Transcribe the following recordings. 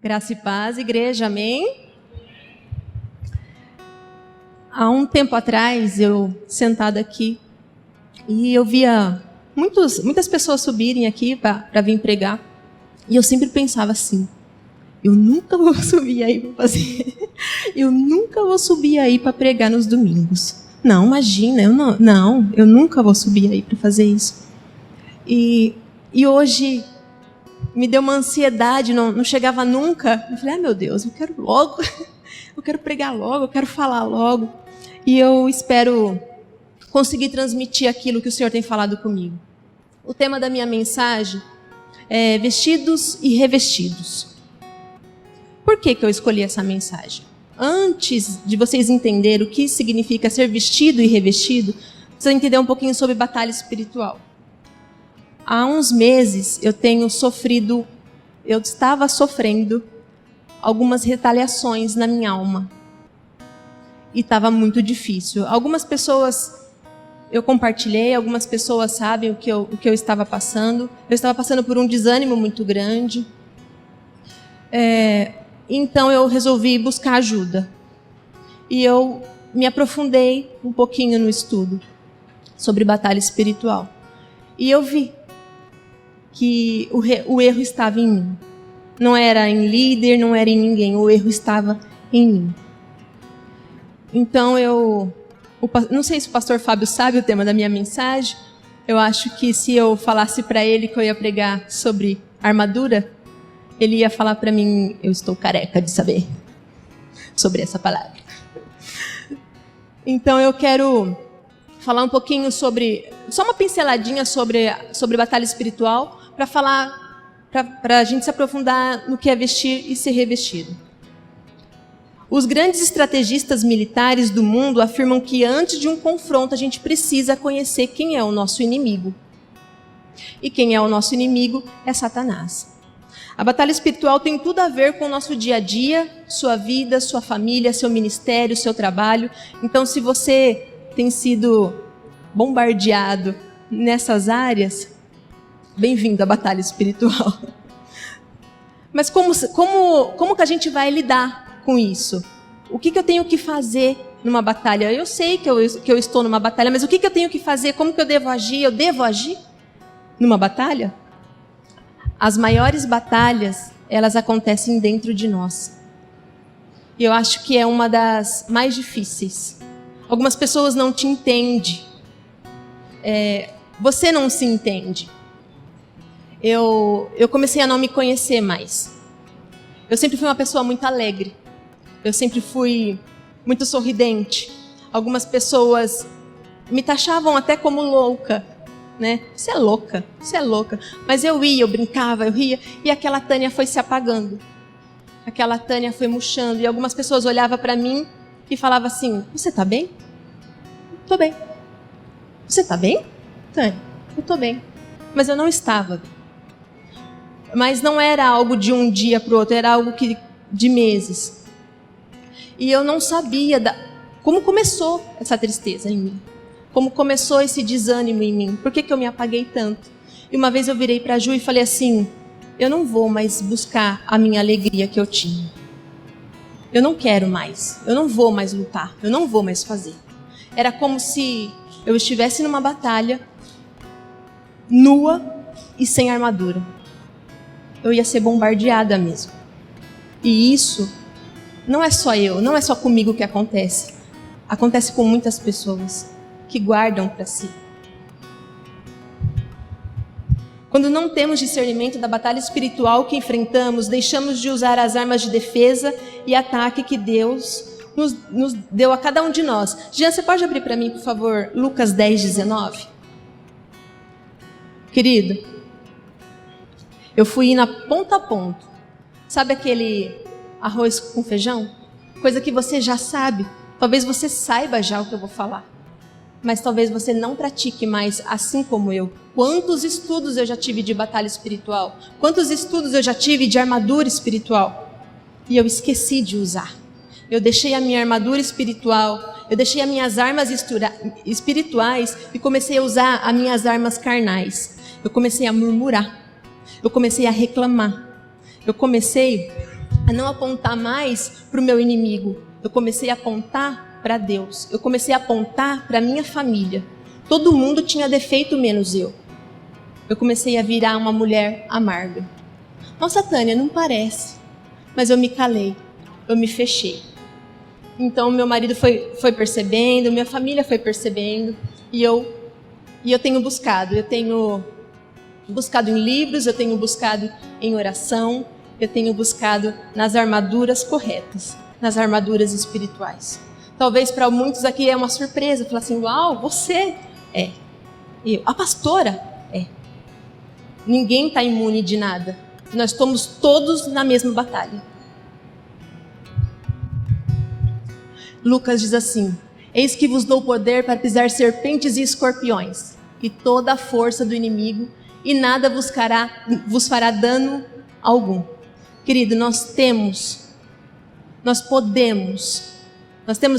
Graça e paz, igreja, amém? Há um tempo atrás, eu sentada aqui, e eu via muitas pessoas subirem aqui para vir pregar, e eu sempre pensava assim, eu nunca vou subir aí para fazer, eu nunca vou subir aí para pregar nos domingos. Não, imagina, eu nunca vou subir aí para fazer isso. E hoje me deu uma ansiedade, não chegava nunca. Eu falei, meu Deus, eu quero logo, eu quero pregar logo, eu quero falar logo. E eu espero conseguir transmitir aquilo que o Senhor tem falado comigo. O tema da minha mensagem é vestidos e revestidos. Por que eu escolhi essa mensagem? Antes de vocês entenderem o que significa ser vestido e revestido, vocês vão entender um pouquinho sobre batalha espiritual. Há uns meses eu estava sofrendo algumas retaliações na minha alma. E estava muito difícil. Algumas pessoas eu compartilhei, algumas pessoas sabem o que eu estava passando. Eu estava passando por um desânimo muito grande. Então eu resolvi buscar ajuda. E eu me aprofundei um pouquinho no estudo sobre batalha espiritual. E eu vi que o erro estava em mim. Não era em líder, não era em ninguém. O erro estava em mim. Então não sei se o pastor Fábio sabe o tema da minha mensagem. Eu acho que se eu falasse para ele que eu ia pregar sobre armadura, ele ia falar para mim, eu estou careca de saber sobre essa palavra. Então eu quero falar um pouquinho só uma pinceladinha sobre batalha espiritual, para a gente se aprofundar no que é vestir e ser revestido. Os grandes estrategistas militares do mundo afirmam que antes de um confronto a gente precisa conhecer quem é o nosso inimigo. E quem é o nosso inimigo é Satanás. A batalha espiritual tem tudo a ver com o nosso dia a dia, sua vida, sua família, seu ministério, seu trabalho. Então, se você tem sido bombardeado nessas áreas, bem-vindo à batalha espiritual. Mas como que a gente vai lidar com isso? O que eu tenho que fazer numa batalha? Eu sei que eu estou numa batalha, mas o que eu tenho que fazer? Como que eu devo agir? Eu devo agir numa batalha? As maiores batalhas, elas acontecem dentro de nós. E eu acho que é uma das mais difíceis. Algumas pessoas não te entendem. Você não se entende. Eu comecei a não me conhecer mais. Eu sempre fui uma pessoa muito alegre. Eu sempre fui muito sorridente. Algumas pessoas me taxavam até como louca, né? Você é louca. Mas eu brincava, eu ria, e aquela Tânia foi se apagando. Aquela Tânia foi murchando, e algumas pessoas olhavam para mim e falavam assim, você tá bem? Tô bem. Você tá bem, Tânia? Eu tô bem. Mas eu não estava bem. Mas não era algo de um dia para o outro, era algo de meses. E eu não sabia como começou essa tristeza em mim. Como começou esse desânimo em mim. Por que eu me apaguei tanto? E uma vez eu virei para a Ju e falei assim, eu não vou mais buscar a minha alegria que eu tinha. Eu não quero mais. Eu não vou mais lutar. Eu não vou mais fazer. Era como se eu estivesse numa batalha, nua e sem armadura. Eu ia ser bombardeada mesmo. E isso não é só não é só comigo que acontece. Acontece com muitas pessoas que guardam para si. Quando não temos discernimento da batalha espiritual que enfrentamos, deixamos de usar as armas de defesa e ataque que Deus nos deu a cada um de nós. Jean, você pode abrir para mim, por favor, Lucas 10:19? Querido, eu fui indo ponto a ponto. Sabe aquele arroz com feijão? Coisa que você já sabe. Talvez você saiba já o que eu vou falar. Mas talvez você não pratique mais, assim como eu. Quantos estudos eu já tive de batalha espiritual? Quantos estudos eu já tive de armadura espiritual? E eu esqueci de usar. Eu deixei a minha armadura espiritual, eu deixei as minhas armas espirituais e comecei a usar as minhas armas carnais. Eu comecei a murmurar. Eu comecei a reclamar. Eu comecei a não apontar mais para o meu inimigo. Eu comecei a apontar para Deus. Eu comecei a apontar para minha família. Todo mundo tinha defeito menos eu. Eu comecei a virar uma mulher amarga. Nossa, Tânia, não parece. Mas eu me calei. Eu me fechei. Então, meu marido foi percebendo, minha família foi percebendo. E eu tenho buscado. Eu tenho buscado em livros, eu tenho buscado em oração, eu tenho buscado nas armaduras corretas, nas armaduras espirituais. Talvez para muitos aqui é uma surpresa, falar assim, uau, você é. Eu, a pastora é. Ninguém está imune de nada. Nós estamos todos na mesma batalha. Lucas diz assim, eis que vos dou poder para pisar serpentes e escorpiões, e toda a força do inimigo, e nada vos fará dano algum. Querido, nós temos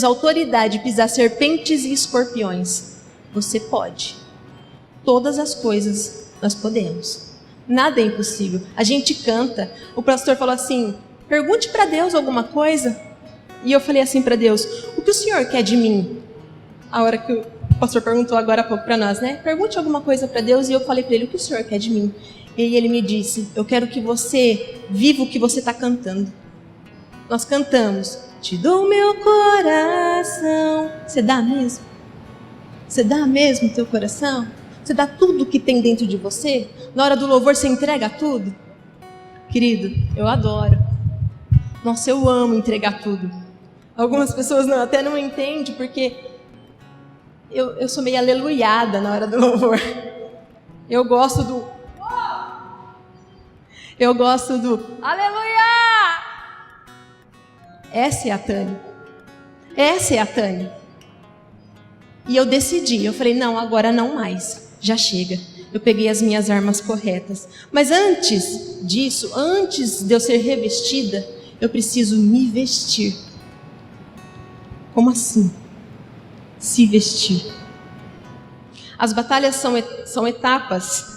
autoridade de pisar serpentes e escorpiões. Você pode. Todas as coisas nós podemos. Nada é impossível. A gente canta. O pastor falou assim, pergunte para Deus alguma coisa. E eu falei assim para Deus, o que o Senhor quer de mim? A hora que o pastor perguntou agora há pouco para nós, né? Pergunte alguma coisa para Deus. E eu falei para ele, o que o Senhor quer de mim? E ele me disse, eu quero que você viva o que você está cantando. Nós cantamos, te dou meu coração. Você dá mesmo? Você dá mesmo o teu coração? Você dá tudo que tem dentro de você? Na hora do louvor você entrega tudo? Querido, eu adoro. Nossa, eu amo entregar tudo. Algumas pessoas até não entendem, porque eu sou meio aleluiada na hora do louvor. Eu gosto do aleluia! Essa é a Tânia. Essa é a Tânia. E eu decidi, eu falei, não, agora não mais. Já chega. Eu peguei as minhas armas corretas. Mas antes disso, antes de eu ser revestida, eu preciso me vestir. Como assim? Se vestir. As batalhas são etapas.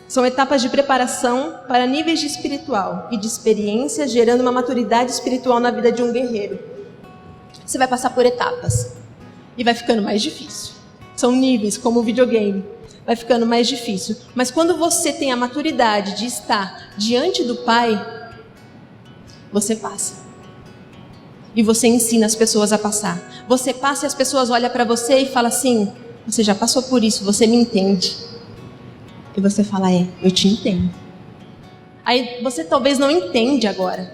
São etapas de preparação para níveis de espiritual e de experiência, gerando uma maturidade espiritual na vida de um guerreiro. Você vai passar por etapas e vai ficando mais difícil. São níveis, como o videogame. Vai ficando mais difícil. Mas quando você tem a maturidade de estar diante do Pai, você passa. E você ensina as pessoas a passar. Você passa e as pessoas olham para você e falam assim, você já passou por isso, você me entende. E você fala, eu te entendo. Aí você talvez não entende agora.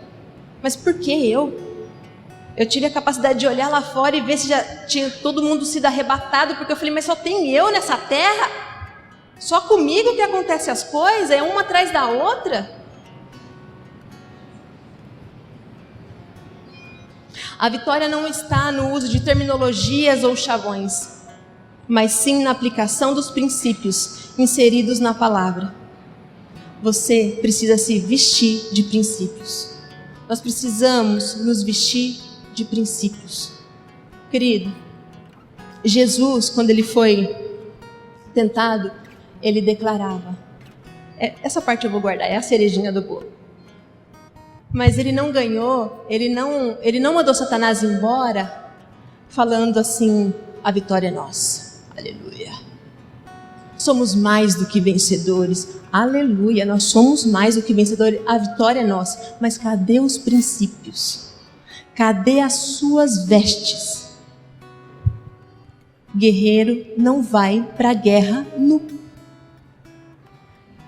Mas por que eu? Eu tive a capacidade de olhar lá fora e ver se já tinha todo mundo sido arrebatado, porque eu falei, mas só tem eu nessa terra? Só comigo que acontecem as coisas? É uma atrás da outra? A vitória não está no uso de terminologias ou chavões, mas sim na aplicação dos princípios inseridos na palavra. Você precisa se vestir de princípios. Nós precisamos nos vestir de princípios. Querido, Jesus, quando ele foi tentado, ele declarava, essa parte eu vou guardar, é a cerejinha do bolo. Mas ele não ganhou, ele não mandou Satanás embora falando assim, a vitória é nossa. Aleluia. Somos mais do que vencedores. Aleluia, nós somos mais do que vencedores. A vitória é nossa. Mas cadê os princípios? Cadê as suas vestes? Guerreiro não vai para a guerra nu.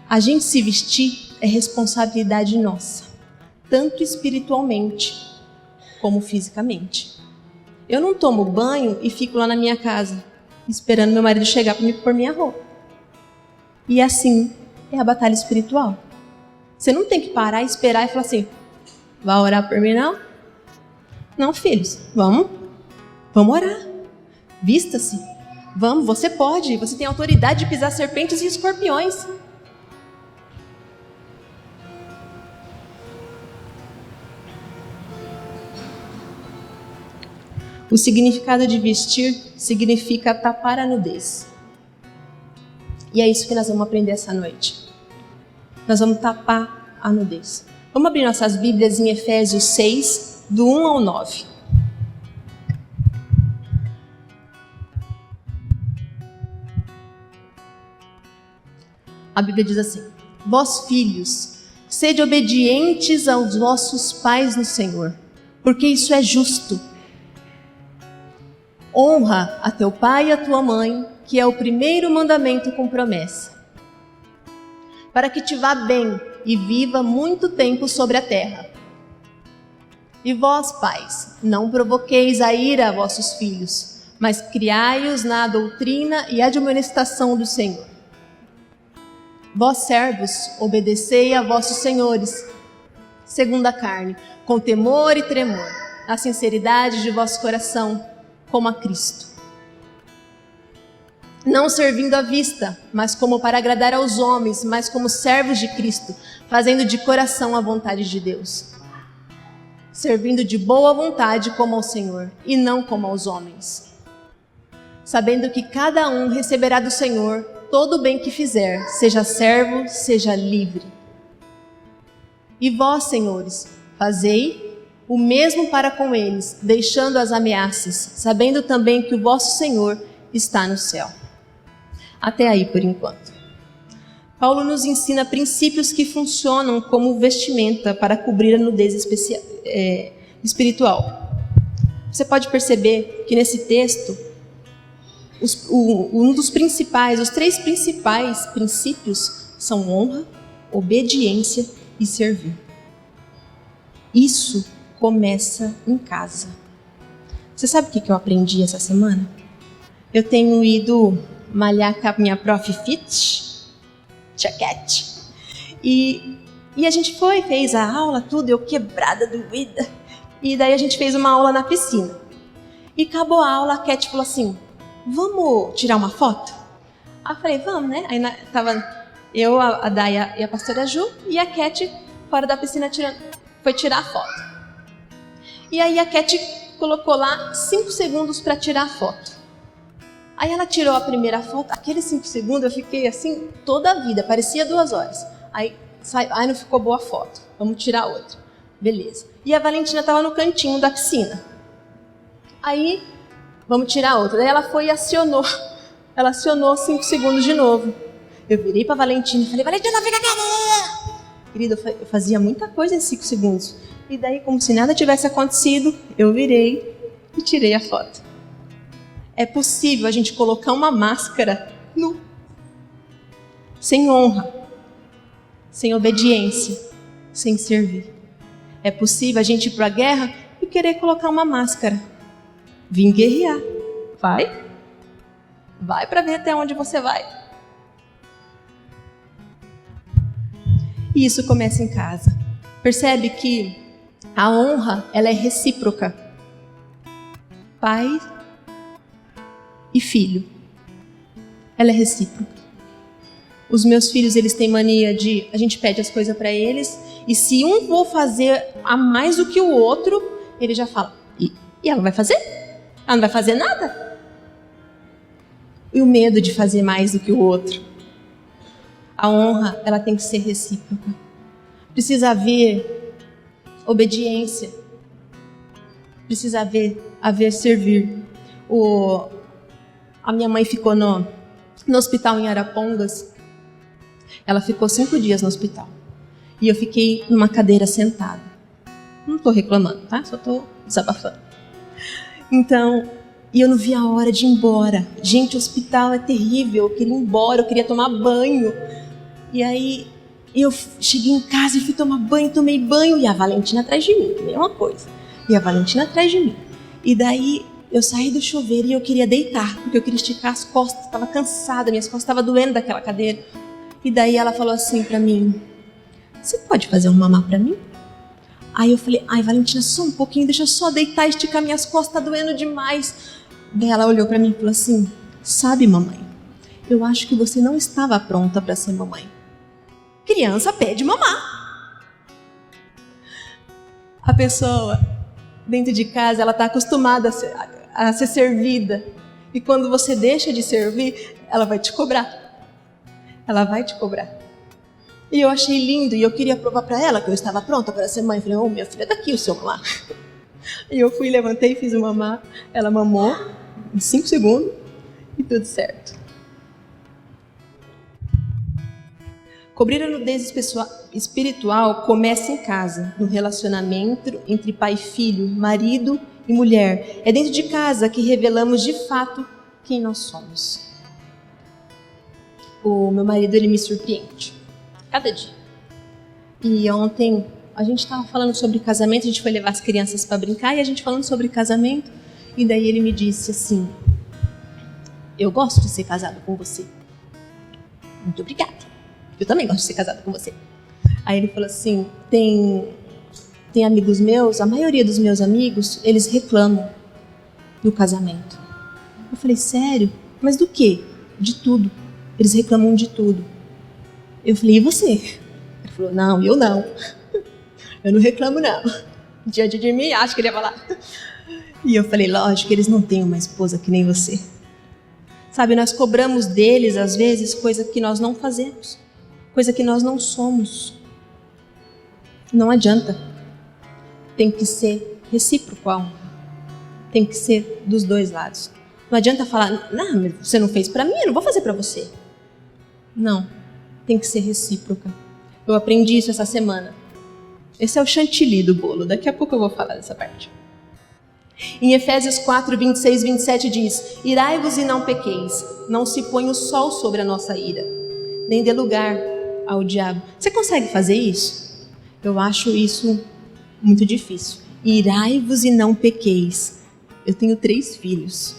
A gente se vestir é responsabilidade nossa, tanto espiritualmente como fisicamente. Eu não tomo banho e fico lá na minha casa esperando meu marido chegar para me pôr minha roupa. E assim é a batalha espiritual. Você não tem que parar, esperar e falar assim, vai orar por mim não? Não, filhos, vamos orar. Vista-se. Vamos, você pode, você tem autoridade de pisar serpentes e escorpiões. O significado de vestir significa tapar a nudez. E é isso que nós vamos aprender essa noite. Nós vamos tapar a nudez. Vamos abrir nossas Bíblias em Efésios 6, do 1 ao 9. A Bíblia diz assim: Vós, filhos, sede obedientes aos vossos pais no Senhor, porque isso é justo. Honra a teu pai e a tua mãe, que é o primeiro mandamento com promessa, para que te vá bem e viva muito tempo sobre a terra. E vós, pais, não provoqueis a ira a vossos filhos, mas criai-os na doutrina e admoestação do Senhor. Vós, servos, obedecei a vossos senhores, segundo a carne, com temor e tremor, na sinceridade de vosso coração, como a Cristo. Não servindo à vista, mas como para agradar aos homens, mas como servos de Cristo, fazendo de coração a vontade de Deus. Servindo de boa vontade como ao Senhor, e não como aos homens. Sabendo que cada um receberá do Senhor todo o bem que fizer, seja servo, seja livre. E vós, senhores, fazei o mesmo para com eles, deixando as ameaças, sabendo também que o vosso Senhor está no céu. Até aí por enquanto. Paulo nos ensina princípios que funcionam como vestimenta para cobrir a nudez espiritual. Você pode perceber que nesse texto, os três principais princípios são honra, obediência e servir. Isso começa em casa. Você sabe o que eu aprendi essa semana? Eu tenho ido malhar com a minha Prof. Fit, Chaquete. E a gente fez a aula, tudo, eu quebrada, doída. E daí a gente fez uma aula na piscina. E acabou a aula, a Cat falou assim: vamos tirar uma foto? Aí eu falei, vamos, né? Aí tava eu, a Daya e a pastora Ju, e a Cat fora da piscina foi tirar a foto. E aí a Cat colocou lá 5 segundos para tirar a foto. Aí ela tirou a primeira foto, aqueles 5 segundos eu fiquei assim toda a vida, parecia 2 horas. Aí não ficou boa a foto, vamos tirar outra. Beleza. E a Valentina estava no cantinho da piscina. Aí, vamos tirar outra. Daí ela foi e acionou. Ela acionou 5 segundos de novo. Eu virei para a Valentina e falei, Valentina, fica quietinha! Querida, eu fazia muita coisa em 5 segundos. E daí, como se nada tivesse acontecido, eu virei e tirei a foto. É possível a gente colocar uma máscara sem honra, sem obediência, sem servir. É possível a gente ir para a guerra e querer colocar uma máscara. Vim guerrear. Vai para ver até onde você vai. E isso começa em casa. Percebe que a honra, ela é recíproca. Pai e filho. Ela é recíproca. Os meus filhos, eles têm mania de... A gente pede as coisas para eles, e se um for fazer a mais do que o outro, ele já fala, e ela vai fazer? Ela não vai fazer nada? E o medo de fazer mais do que o outro. A honra, ela tem que ser recíproca. Precisa haver obediência. Precisa haver servir. A minha mãe ficou no hospital em Arapongas. Ela ficou 5 dias no hospital. E eu fiquei numa cadeira sentada. Não estou reclamando, tá? Só estou desabafando. Então, e eu não vi a hora de ir embora. Gente, o hospital é terrível. Eu queria ir embora, eu queria tomar banho. E aí, eu cheguei em casa e fui tomar banho, tomei banho. E a Valentina atrás de mim, que nem uma coisa. E a Valentina atrás de mim. E daí, eu saí do chuveiro e eu queria deitar, porque eu queria esticar as costas. Estava cansada, minhas costas estavam doendo daquela cadeira. E daí ela falou assim pra mim, você pode fazer um mamá pra mim? Aí eu falei, ai Valentina, só um pouquinho, deixa eu só deitar e esticar minhas costas, tá doendo demais. Daí ela olhou pra mim e falou assim, sabe mamãe, eu acho que você não estava pronta pra ser mamãe. Criança pede mamá. A pessoa dentro de casa, ela tá acostumada a ser servida. E quando você deixa de servir, ela vai te cobrar. Ela vai te cobrar. E eu achei lindo, e eu queria provar para ela que eu estava pronta para ser mãe. Eu falei, minha filha, tá aqui o seu mamá. E eu fui, levantei, fiz o mamá. Ela mamou em 5 segundos e tudo certo. Cobrir a nudez espiritual começa em casa, no relacionamento entre pai e filho, marido e mulher. É dentro de casa que revelamos de fato quem nós somos. O meu marido, ele me surpreende cada dia. E ontem a gente estava falando sobre casamento, a gente foi levar as crianças para brincar e a gente falando sobre casamento. E daí ele me disse assim, eu gosto de ser casado com você. Muito obrigada. Eu também gosto de ser casado com você. Aí ele falou assim, tem amigos meus, a maioria dos meus amigos, eles reclamam do casamento. Eu falei, sério? Mas do quê? De tudo. Eles reclamam de tudo. Eu falei, e você? Ele falou, não, eu não. Eu não reclamo, não. Diante de mim, acho que ele ia falar. E eu falei, lógico, eles não têm uma esposa que nem você. Sabe, nós cobramos deles, às vezes, coisa que nós não fazemos. Coisa que nós não somos. Não adianta. Tem que ser recíproco. Tem que ser dos dois lados. Não adianta falar, não, você não fez para mim, eu não vou fazer para você. Não, tem que ser recíproca. Eu aprendi isso essa semana. Esse é o chantilly do bolo, daqui a pouco eu vou falar dessa parte. Em Efésios 4, 26, 27 diz, irai-vos e não pequeis, não se põe o sol sobre a nossa ira, nem dê lugar ao diabo. Você consegue fazer isso? Eu acho isso muito difícil. Irai-vos e não pequeis. Eu tenho 3 filhos.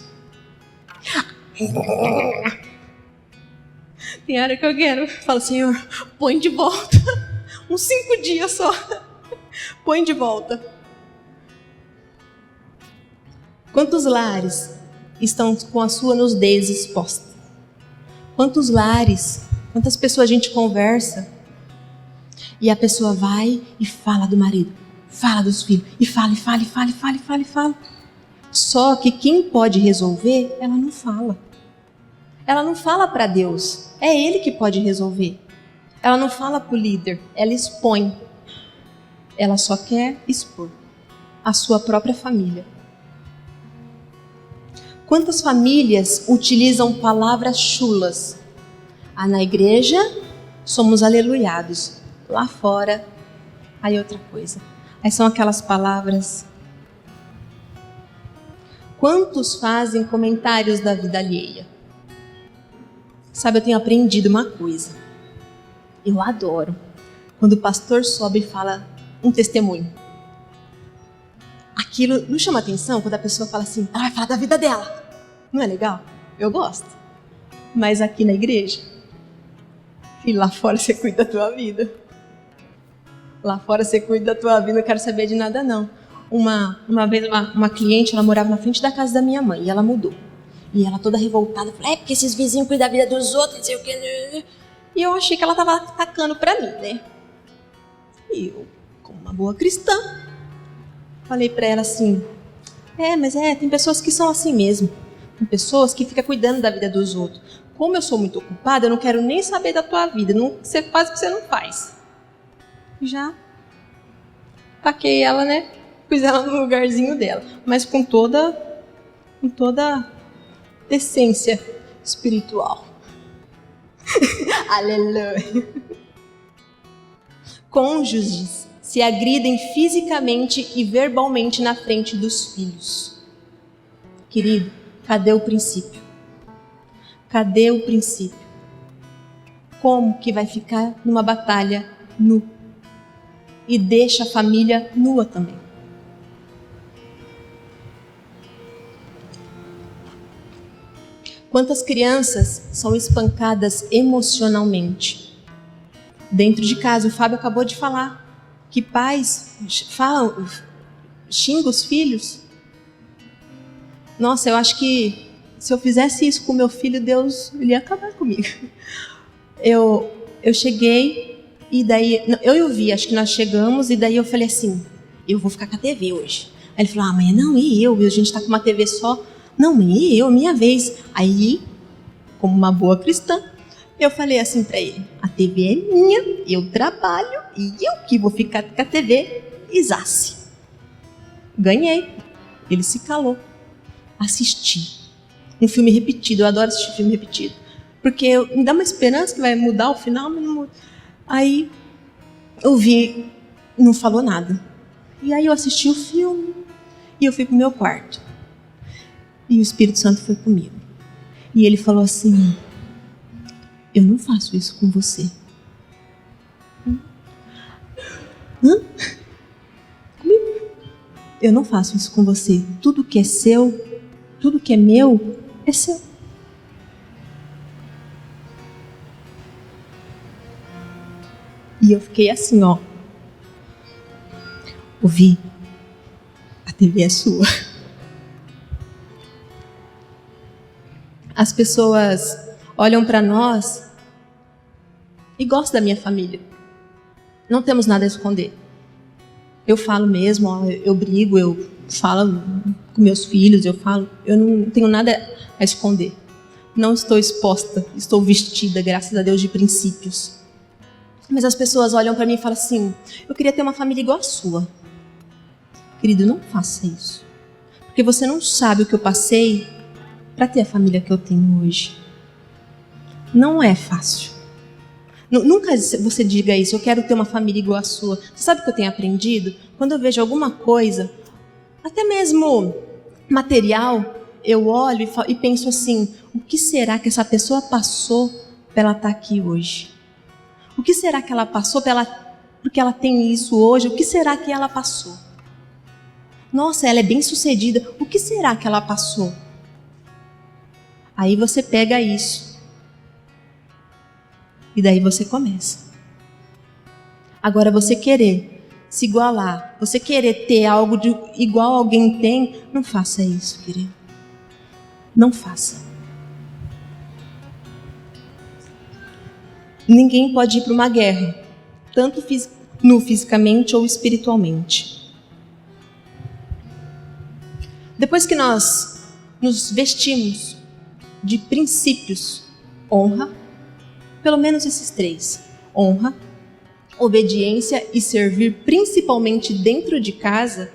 Tem hora que eu quero. Falo, Senhor, põe de volta. Uns 5 dias só. Põe de volta. Quantos lares estão com a sua nudez exposta? Quantos lares, quantas pessoas a gente conversa e a pessoa vai e fala do marido, fala dos filhos, e fala. Só que quem pode resolver, ela não fala. Ela não fala para Deus, é Ele que pode resolver. Ela não fala para o líder, ela expõe. Ela só quer expor a sua própria família. Quantas famílias utilizam palavras chulas? Na igreja, somos aleluiados. Lá fora, aí outra coisa. Aí são aquelas palavras. Quantos fazem comentários da vida alheia? Sabe, eu tenho aprendido uma coisa. Eu adoro quando o pastor sobe e fala um testemunho. Aquilo não chama atenção quando a pessoa fala assim, ela vai falar da vida dela. Não é legal? Eu gosto. Mas aqui na igreja, e lá fora você cuida da tua vida. Lá fora você cuida da tua vida, não quero saber de nada não. Uma vez uma cliente, ela morava na frente da casa da minha mãe e ela mudou. E ela toda revoltada, falou, porque esses vizinhos cuidam da vida dos outros, não sei o que. E eu achei que ela estava atacando pra mim, né? E eu, como uma boa cristã, falei pra ela assim, mas tem pessoas que são assim mesmo. Tem pessoas que ficam cuidando da vida dos outros. Como eu sou muito ocupada, eu não quero nem saber da tua vida. Você faz o que você não faz. Já taquei ela, né? Pus ela no lugarzinho dela. Mas com toda decência espiritual. Aleluia. Cônjuges se agridem fisicamente e verbalmente na frente dos filhos. Querido, cadê o princípio? Cadê o princípio? Como que vai ficar numa batalha nu? E deixa a família nua também. Quantas crianças são espancadas emocionalmente? Dentro de casa, o Fábio acabou de falar que pais xingam os filhos. Nossa, eu acho que se eu fizesse isso com meu filho, Deus ele ia acabar comigo. Eu cheguei e daí, eu e o Vi, acho que nós chegamos e daí eu falei assim, eu vou ficar com a TV hoje. Aí ele falou, mãe, não, e eu? A gente tá com uma TV só. Não, mãe, e eu, minha vez. Aí, como uma boa cristã, Eu falei assim para ele: a TV é minha, eu trabalho e eu que vou ficar com a TV Isace. Ganhei. Ele se calou. Assisti um filme repetido. Eu adoro assistir filme repetido, porque me dá uma esperança que vai mudar o final, mas não muda. Aí eu vi, não falou nada. E aí eu assisti o filme e eu fui pro meu quarto. E o Espírito Santo foi comigo. E ele falou assim: eu não faço isso com você. Hã? Comigo? Eu não faço isso com você. Tudo que é seu, tudo que é meu, é seu. E eu fiquei assim, ó. Ouvi. A TV é sua. As pessoas olham para nós e gostam da minha família. Não temos nada a esconder. Eu falo mesmo, ó, eu brigo, eu falo com meus filhos, eu não tenho nada a esconder. Não estou exposta, estou vestida, graças a Deus, de princípios. Mas as pessoas olham para mim e falam assim: eu queria ter uma família igual a sua. Querido, não faça isso. Porque você não sabe o que eu passei para ter a família que eu tenho hoje. Não é fácil. Nunca você diga isso: eu quero ter uma família igual a sua. Você sabe o que eu tenho aprendido? Quando eu vejo alguma coisa, até mesmo material, eu olho e penso assim: o que será que essa pessoa passou para ela estar aqui hoje? O que será que ela passou porque ela tem isso hoje? O que será que ela passou? Nossa, ela é bem sucedida. O que será que ela passou? Aí você pega isso. E daí você começa. Agora você querer se igualar, você querer ter algo igual alguém tem, não faça isso, querido. Não faça. Ninguém pode ir para uma guerra, tanto fisicamente ou espiritualmente. Depois que nós nos vestimos de princípios, honra, pelo menos esses 3, honra, obediência e servir principalmente dentro de casa,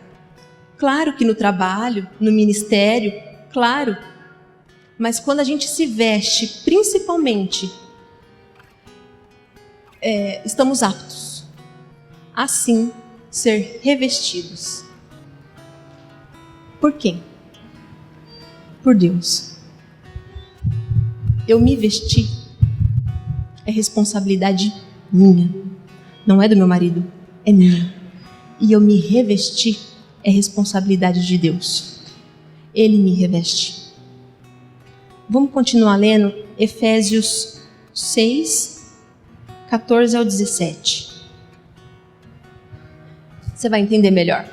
claro que no trabalho, no ministério, claro, mas quando a gente se veste principalmente, estamos aptos a sim ser revestidos. Por quem? Por Deus. Eu me vesti é responsabilidade minha. Não é do meu marido, é minha. E eu me revesti é responsabilidade de Deus. Ele me reveste. Vamos continuar lendo Efésios 6, 14 ao 17. Você vai entender melhor.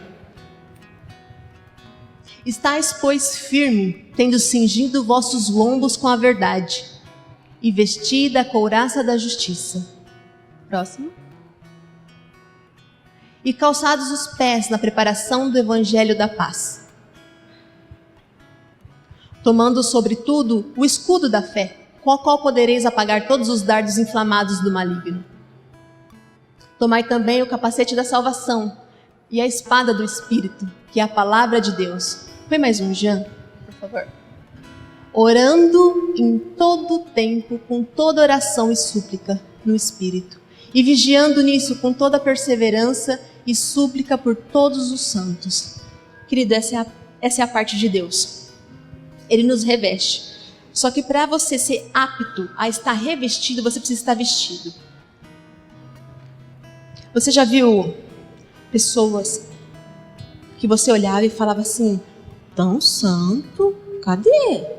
Estais, pois, firme, tendo cingido vossos lombos com a verdade, e vestida a couraça da justiça. Próximo. E calçados os pés na preparação do evangelho da paz. Tomando sobretudo o escudo da fé, com o qual podereis apagar todos os dardos inflamados do maligno. Tomai também o capacete da salvação e a espada do Espírito, que é a palavra de Deus. Põe mais um, Jean, por favor. Orando em todo tempo, com toda oração e súplica no Espírito, e vigiando nisso com toda perseverança e súplica por todos os santos. Querido, essa é a parte de Deus. Ele nos reveste. Só que para você ser apto a estar revestido, você precisa estar vestido. Você já viu pessoas que você olhava e falava assim: tão santo, cadê?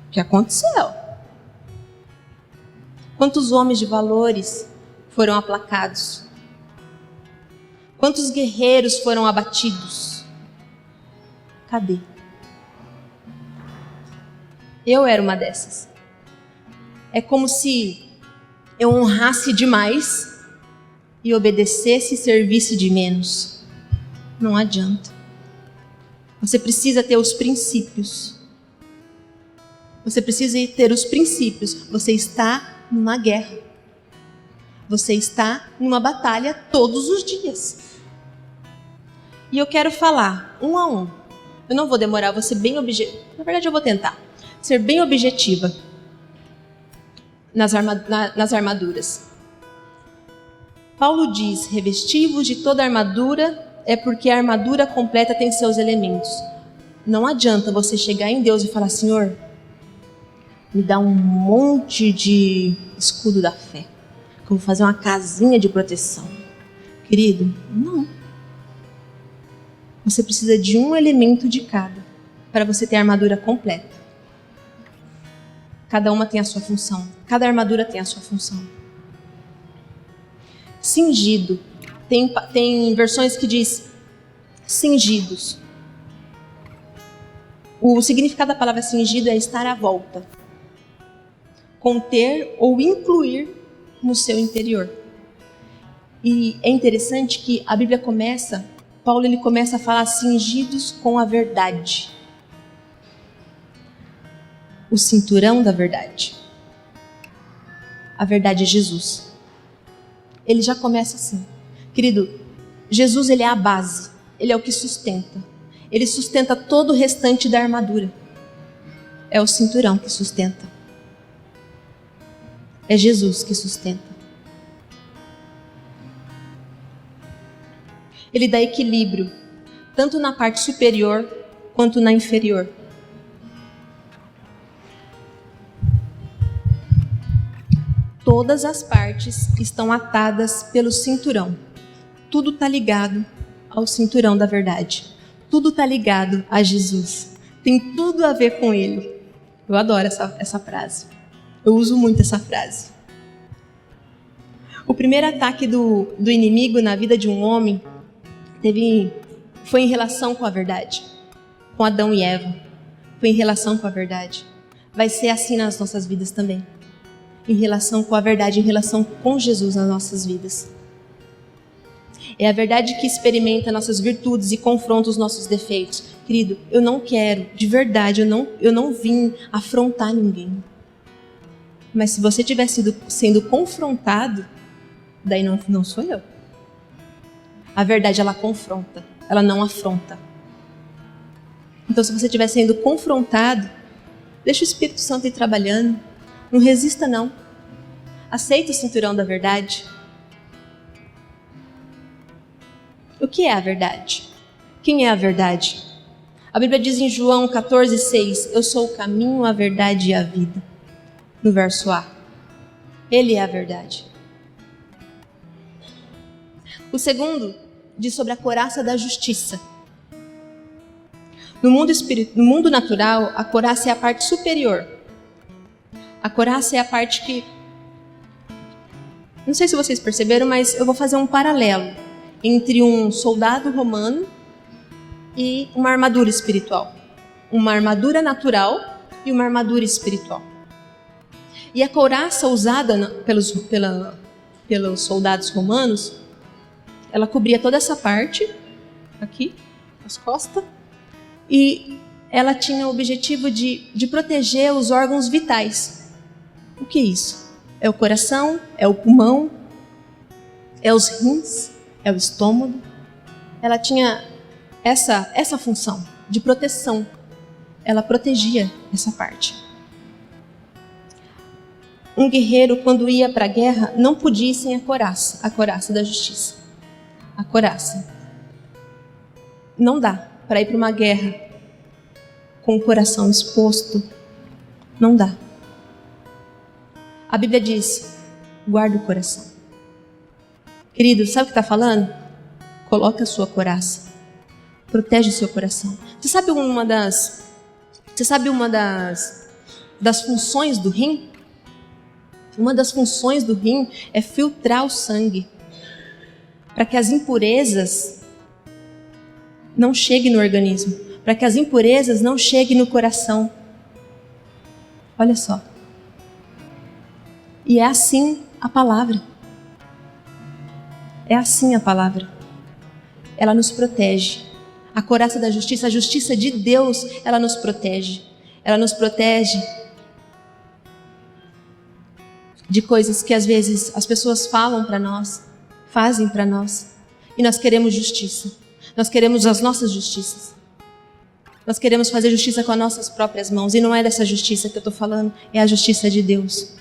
O que aconteceu? Quantos homens de valores foram aplacados? Quantos guerreiros foram abatidos? Cadê? Eu era uma dessas. É como se eu honrasse demais e obedecesse e servisse de menos. Não adianta. Você precisa ter os princípios. Você precisa ter os princípios. Você está numa guerra. Você está numa batalha todos os dias. E eu quero falar um a um. Eu não vou demorar, vou ser bem objetiva. Na verdade, eu vou tentar ser bem objetiva nas armaduras. Paulo diz: revesti-vos de toda a armadura, é porque a armadura completa tem seus elementos. Não adianta você chegar em Deus e falar: Senhor, me dá um monte de escudo da fé, que eu vou fazer uma casinha de proteção. Querido, não. Você precisa de um elemento de cada para você ter a armadura completa. Cada uma tem a sua função. Cada armadura tem a sua função. Cingido. Tem versões que diz cingidos. O significado da palavra cingido é estar à volta. Conter ou incluir no seu interior. E é interessante que a Bíblia Paulo ele começa a falar cingidos com a verdade. O cinturão da verdade. A verdade é Jesus. Ele já começa assim. Querido, Jesus ele é a base. Ele é o que sustenta. Ele sustenta todo o restante da armadura. É o cinturão que sustenta. É Jesus que sustenta. Ele dá equilíbrio, tanto na parte superior quanto na inferior. Todas as partes estão atadas pelo cinturão. Tudo está ligado ao cinturão da verdade. Tudo está ligado a Jesus. Tem tudo a ver com Ele. Eu adoro essa frase. Eu uso muito essa frase. O primeiro ataque do inimigo na vida de um homem foi em relação com a verdade. Com Adão e Eva. Foi em relação com a verdade. Vai ser assim nas nossas vidas também. Em relação com a verdade, em relação com Jesus nas nossas vidas. É a verdade que experimenta nossas virtudes e confronta os nossos defeitos. Querido, eu não quero, de verdade, eu não vim afrontar ninguém. Mas se você estiver sendo confrontado, daí não sou eu. A verdade, ela confronta, ela não afronta. Então, se você estiver sendo confrontado, deixa o Espírito Santo ir trabalhando. Não resista, não. Aceita o cinturão da verdade. O que é a verdade? Quem é a verdade? A Bíblia diz em João 14,6: eu sou o caminho, a verdade e a vida. No verso A. Ele é a verdade. O segundo diz sobre a couraça da justiça. No mundo natural, a couraça é a parte superior. A couraça é a parte que... Não sei se vocês perceberam, mas eu vou fazer um paralelo entre um soldado romano e uma armadura espiritual. Uma armadura natural e uma armadura espiritual. E a couraça usada pelos soldados romanos, ela cobria toda essa parte, aqui, as costas, e ela tinha o objetivo de proteger os órgãos vitais. O que é isso? É o coração, é o pulmão, é os rins, é o estômago. Ela tinha essa função de proteção. Ela protegia essa parte. Um guerreiro, quando ia para a guerra, não podia ir sem a couraça da justiça. A couraça. Não dá para ir para uma guerra com o coração exposto. Não dá. A Bíblia diz: guarda o coração. Querido, sabe o que está falando? Coloca a sua couraça. Protege o seu coração. Você sabe uma das funções do rim? Uma das funções do rim é filtrar o sangue, para que as impurezas não cheguem no organismo, para que as impurezas não cheguem no coração. Olha só. E é assim a palavra. É assim a palavra. Ela nos protege. A couraça da justiça, a justiça de Deus, ela nos protege. Ela nos protege de coisas que às vezes as pessoas falam para nós, fazem para nós, e nós queremos justiça. Nós queremos as nossas justiças. Nós queremos fazer justiça com as nossas próprias mãos, e não é dessa justiça que eu estou falando, é a justiça de Deus.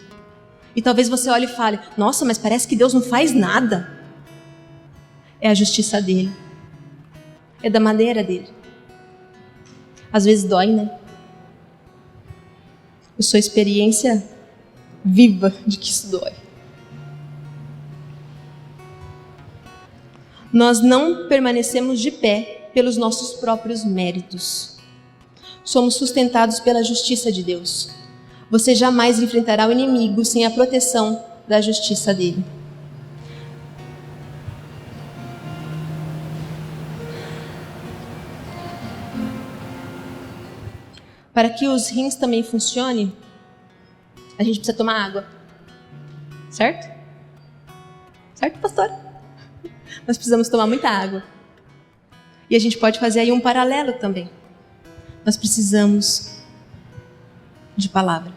E talvez você olhe e fale, nossa, mas parece que Deus não faz nada. É a justiça dele. É da maneira dele. Às vezes dói, né? Eu sou experiência viva de que isso dói. Nós não permanecemos de pé pelos nossos próprios méritos. Somos sustentados pela justiça de Deus. Você jamais enfrentará o inimigo sem a proteção da justiça dele. Para que os rins também funcionem, a gente precisa tomar água. Certo? Certo, pastor? Nós precisamos tomar muita água. E a gente pode fazer aí um paralelo também. Nós precisamos de palavra.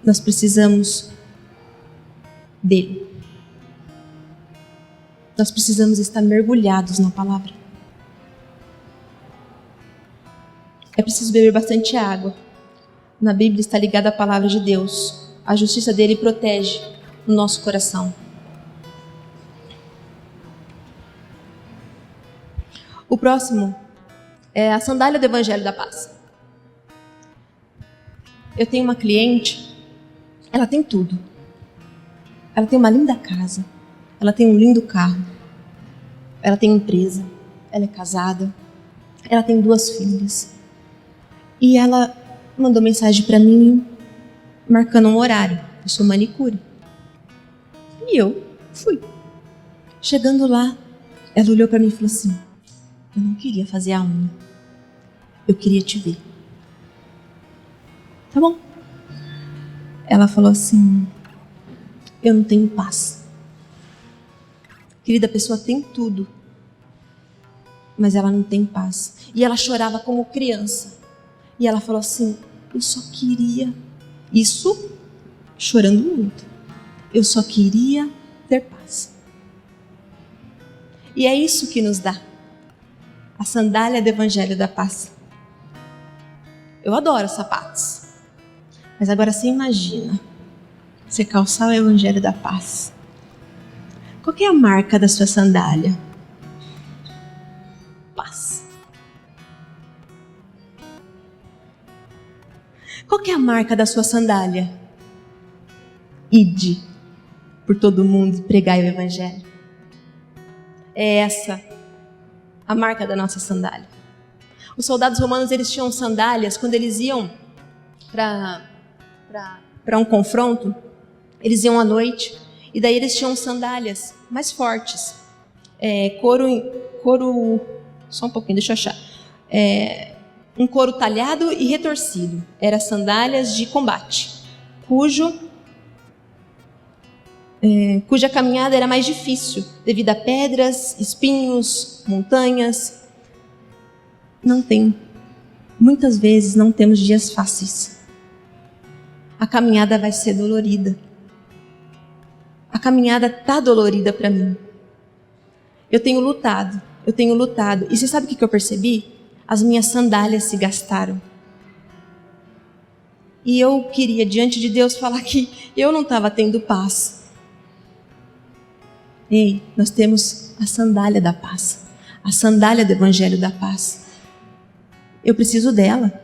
Nós precisamos dele. Nós precisamos estar mergulhados na palavra. É preciso beber bastante água. Na Bíblia está ligada à palavra de Deus. A justiça dele protege o nosso coração. O próximo é a sandália do Evangelho da Paz. Eu tenho uma cliente, ela tem tudo. Ela tem uma linda casa, ela tem um lindo carro, ela tem empresa, ela é casada, ela tem 2 filhas. E ela mandou mensagem para mim, marcando um horário. Eu sou manicure. E eu fui. Chegando lá, ela olhou para mim e falou assim, eu não queria fazer a unha, eu queria te ver. Tá bom. Ela falou assim, eu não tenho paz. Querida, a pessoa tem tudo, mas ela não tem paz. E ela chorava como criança. E ela falou assim, eu só queria, isso chorando muito, eu só queria ter paz. E é isso que nos dá a sandália do Evangelho da Paz. Eu adoro sapatos. Mas agora você imagina, você calçar o Evangelho da Paz. Qual que é a marca da sua sandália? Paz. Qual que é a marca da sua sandália? Ide por todo mundo e pregai o Evangelho. É essa a marca da nossa sandália. Os soldados romanos, eles tinham sandálias quando eles iam para um confronto. Eles iam à noite e daí eles tinham sandálias mais fortes, couro, só um pouquinho, deixa eu achar, um couro talhado e retorcido. Eram sandálias de combate, cuja caminhada era mais difícil devido a pedras, espinhos, montanhas. Muitas vezes não temos dias fáceis. A caminhada vai ser dolorida. A caminhada está dolorida para mim. Eu tenho lutado. E você sabe o que eu percebi? As minhas sandálias se gastaram. E eu queria, diante de Deus, falar que eu não estava tendo paz. Ei, nós temos a sandália da paz. A sandália do Evangelho da Paz. Eu preciso dela.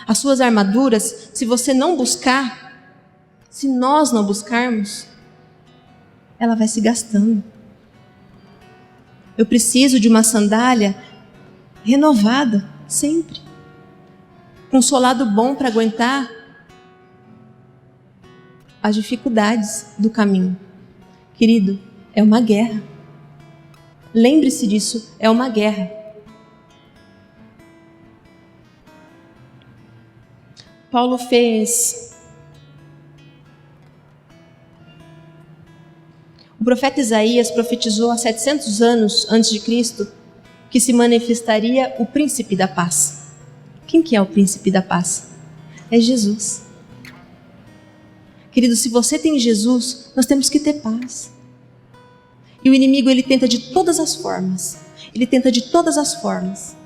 As suas armaduras, se você não buscar, se nós não buscarmos, ela vai se gastando. Eu preciso de uma sandália renovada, sempre. Com um solado bom para aguentar as dificuldades do caminho. Querido, é uma guerra. Lembre-se disso, é uma guerra. Paulo fez. O profeta Isaías profetizou há 700 anos antes de Cristo que se manifestaria o príncipe da paz. Quem que é o príncipe da paz? É Jesus. Querido, se você tem Jesus, nós temos que ter paz. E o inimigo, ele tenta de todas as formas. Ele tenta de todas as formas.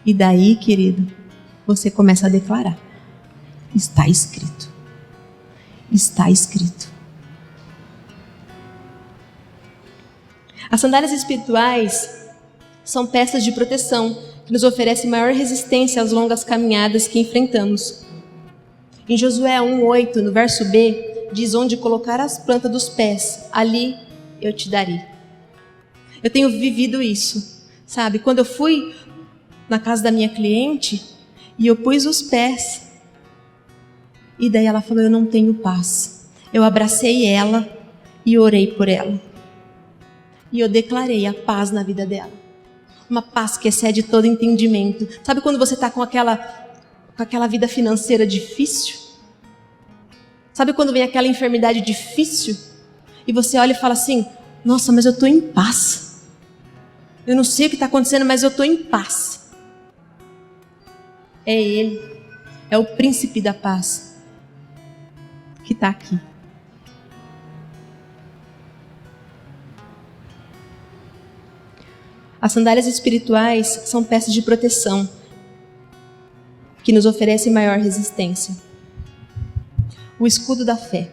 E daí, querido, você começa a declarar. Está escrito. Está escrito. As sandálias espirituais são peças de proteção que nos oferecem maior resistência às longas caminhadas que enfrentamos. Em Josué 1:8, no verso B, diz: onde colocar as plantas dos pés, ali eu te darei. Eu tenho vivido isso, sabe? Quando eu fui na casa da minha cliente e eu pus os pés, e daí ela falou: eu não tenho paz. Eu abracei ela e orei por ela. E eu declarei a paz na vida dela. Uma paz que excede todo entendimento. Sabe quando você está com aquela vida financeira difícil? Sabe quando vem aquela enfermidade difícil? E você olha e fala assim: nossa, mas eu estou em paz. Eu não sei o que está acontecendo, mas eu estou em paz. É Ele. É o príncipe da paz que está aqui. As sandálias espirituais são peças de proteção que nos oferecem maior resistência. O escudo da fé.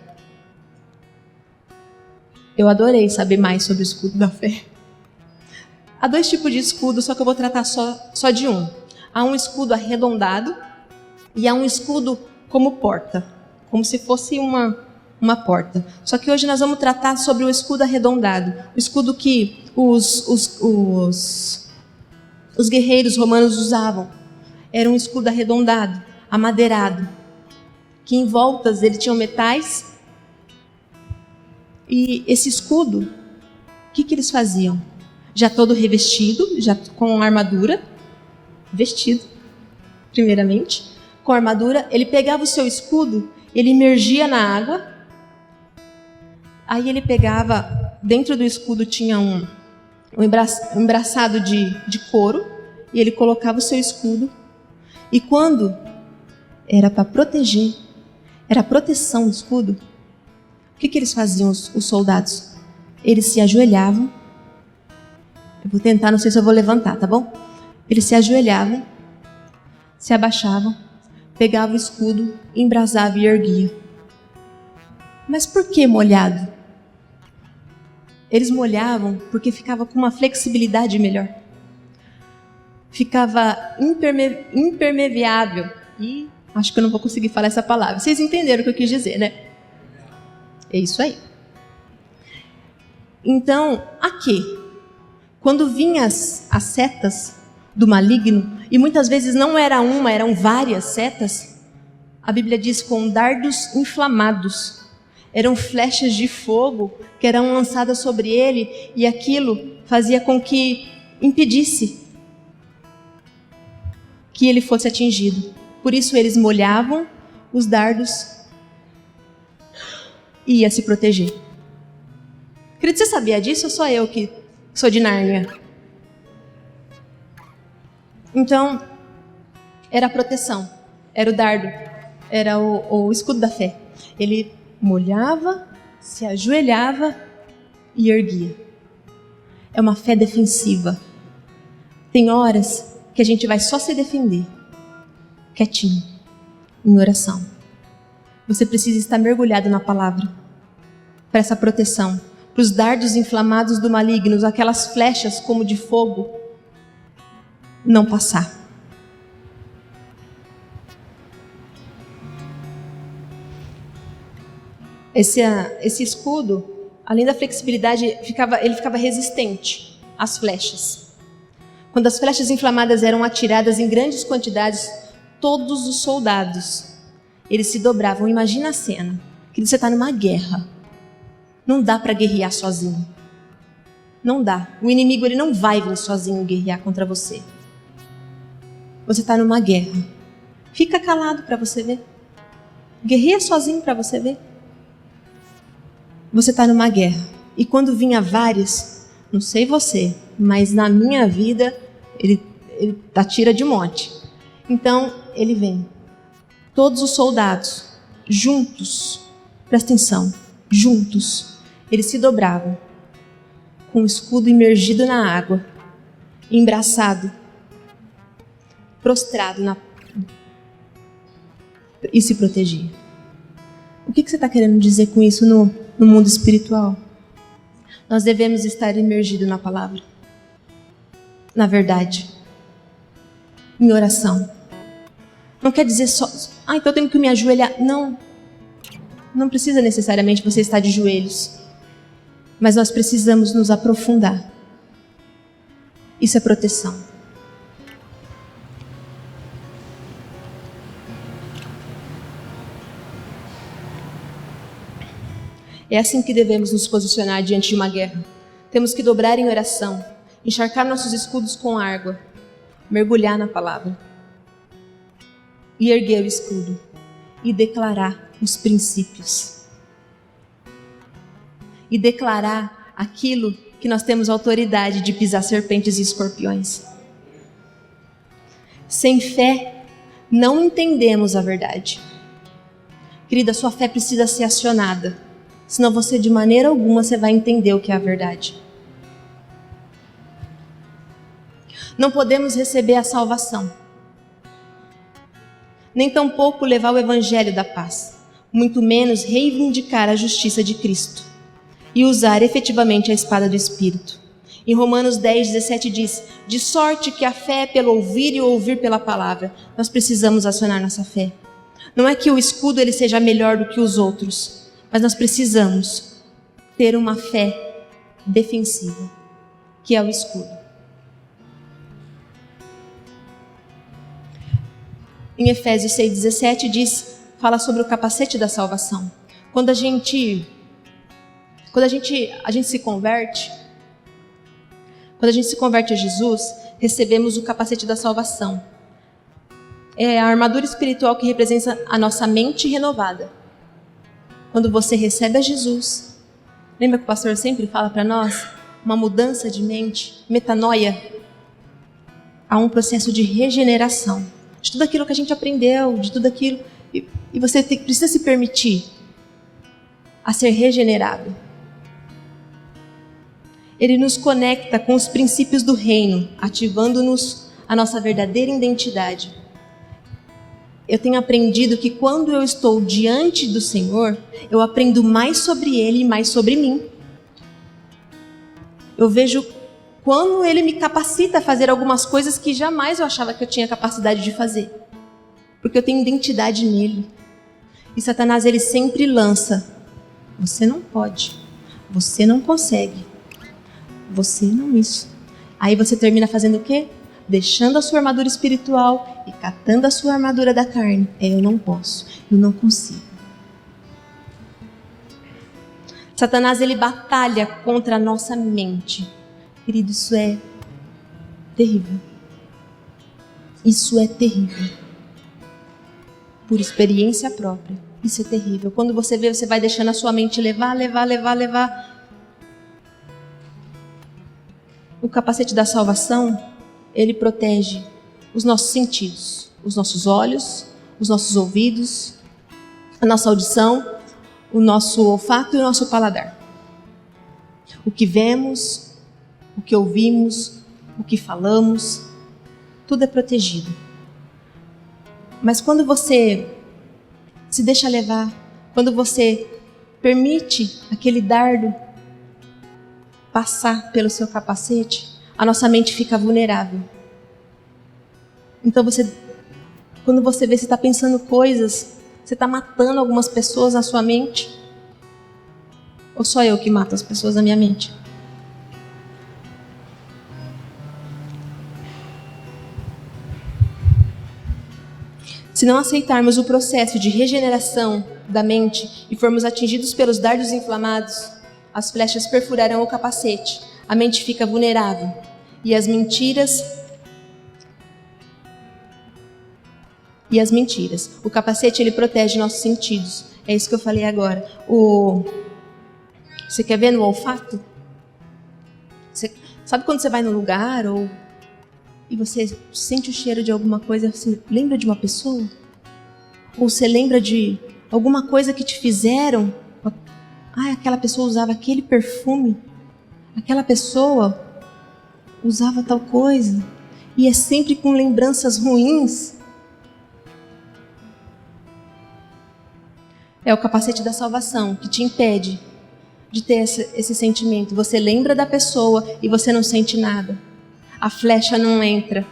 Eu adorei saber mais sobre o escudo da fé. Há 2 tipos de escudo, só que eu vou tratar só de um. Há um escudo arredondado e há um escudo como porta, como se fosse uma porta. Só que hoje nós vamos tratar sobre o escudo arredondado, o escudo que os guerreiros romanos usavam. Era um escudo arredondado, amadeirado, que em voltas ele tinha metais. E esse escudo, o que eles faziam? Já todo revestido, já com armadura, vestido, primeiramente, com armadura, ele pegava o seu escudo, ele imergia na água, aí ele pegava, dentro do escudo tinha um embraçado de couro, e ele colocava o seu escudo, e quando era para proteger, era a proteção do escudo, o que eles faziam, os soldados? Eles se ajoelhavam, eu vou tentar, não sei se eu vou levantar, tá bom? Eles se ajoelhavam, se abaixavam, pegavam o escudo, embrasavam e erguiam. Mas por que molhado? Eles molhavam porque ficava com uma flexibilidade melhor. Ficava impermeável. E acho que eu não vou conseguir falar essa palavra. Vocês entenderam o que eu quis dizer, né? É isso aí. Então, aqui, quando vinham as setas do maligno, e muitas vezes não era uma, eram várias setas, a Bíblia diz com dardos inflamados. Eram flechas de fogo que eram lançadas sobre ele, e aquilo fazia com que impedisse que ele fosse atingido. Por isso eles molhavam os dardos e ia se proteger. Querido, você sabia disso ou só eu que sou de Nárnia? Então, era a proteção, era o dardo, era o escudo da fé. Ele molhava, se ajoelhava e erguia. É uma fé defensiva. Tem horas que a gente vai só se defender, quietinho, em oração. Você precisa estar mergulhado na palavra, para essa proteção, para os dardos inflamados do maligno, aquelas flechas como de fogo, não passar. Esse escudo, além da flexibilidade, ele ficava resistente às flechas. Quando as flechas inflamadas eram atiradas em grandes quantidades, todos os soldados, eles se dobravam. Imagina a cena, que você está numa guerra. Não dá para guerrear sozinho. Não dá. O inimigo ele não vai vir sozinho guerrear contra você. Você está numa guerra. Fica calado para você ver. Guerreia sozinho para você ver. Você está numa guerra. E quando vinha vários, não sei você, mas na minha vida, ele atira de monte. Então, ele vem. todos os soldados, juntos, presta atenção, juntos, eles se dobravam, com o escudo imergido na água, embraçado, prostrado e se protegia. O que você está querendo dizer com isso no mundo espiritual? Nós devemos estar imergidos na palavra, na verdade, em oração. Não quer dizer só, então eu tenho que me ajoelhar. Não precisa necessariamente você estar de joelhos, mas nós precisamos nos aprofundar. Isso é proteção. É assim que devemos nos posicionar diante de uma guerra. Temos que dobrar em oração, encharcar nossos escudos com água, mergulhar na palavra e erguer o escudo e declarar os princípios. E declarar aquilo que nós temos autoridade de pisar serpentes e escorpiões. Sem fé, não entendemos a verdade. Querida, sua fé precisa ser acionada. Senão você, de maneira alguma, você vai entender o que é a verdade. Não podemos receber a salvação, nem tampouco levar o evangelho da paz, muito menos reivindicar a justiça de Cristo e usar efetivamente a espada do Espírito. Em Romanos 10:17 diz: de sorte que a fé é pelo ouvir e o ouvir pela palavra. Nós precisamos acionar nossa fé. Não é que o escudo ele seja melhor do que os outros, mas nós precisamos ter uma fé defensiva, que é o escudo. Em Efésios 6:17 fala sobre o capacete da salvação. Quando a gente se converte, quando a gente se converte a Jesus, recebemos o capacete da salvação. É a armadura espiritual que representa a nossa mente renovada. Quando você recebe a Jesus, lembra que o pastor sempre fala para nós? Uma mudança de mente, metanoia. Há um processo de regeneração de tudo aquilo que a gente aprendeu, de tudo aquilo. E você precisa se permitir a ser regenerado. Ele nos conecta com os princípios do reino, ativando-nos a nossa verdadeira identidade. Eu tenho aprendido que quando eu estou diante do Senhor, eu aprendo mais sobre Ele e mais sobre mim. Eu vejo quando Ele me capacita a fazer algumas coisas que jamais eu achava que eu tinha capacidade de fazer. Porque eu tenho identidade nele. E Satanás, ele sempre lança: você não pode, você não consegue, você não isso. Aí você termina fazendo o quê? Deixando a sua armadura espiritual e catando a sua armadura da carne. Eu não posso, eu não consigo. Satanás, ele batalha contra a nossa mente. Querido, isso é terrível. Isso é terrível. Por experiência própria, isso é terrível. Quando você vê, você vai deixando a sua mente levar. O capacete da salvação, ele protege os nossos sentidos, os nossos olhos, os nossos ouvidos, a nossa audição, o nosso olfato e o nosso paladar. O que vemos, o que ouvimos, o que falamos, tudo é protegido. Mas quando você se deixa levar, quando você permite aquele dardo passar pelo seu capacete, a nossa mente fica vulnerável. Então quando você vê, você está pensando coisas, você está matando algumas pessoas na sua mente. Ou só eu que mato as pessoas na minha mente? Se não aceitarmos o processo de regeneração da mente e formos atingidos pelos dardos inflamados, as flechas perfurarão o capacete, a mente fica vulnerável e as mentiras. O capacete, ele protege nossos sentidos. É isso que eu falei agora. Você quer ver no olfato? Sabe quando você vai num lugar e você sente o cheiro de alguma coisa, você lembra de uma pessoa? Ou você lembra de alguma coisa que te fizeram? Aquela pessoa usava aquele perfume. Aquela pessoa usava tal coisa. E é sempre com lembranças ruins. É o capacete da salvação que te impede de ter esse sentimento. Você lembra da pessoa e você não sente nada. A flecha não entra.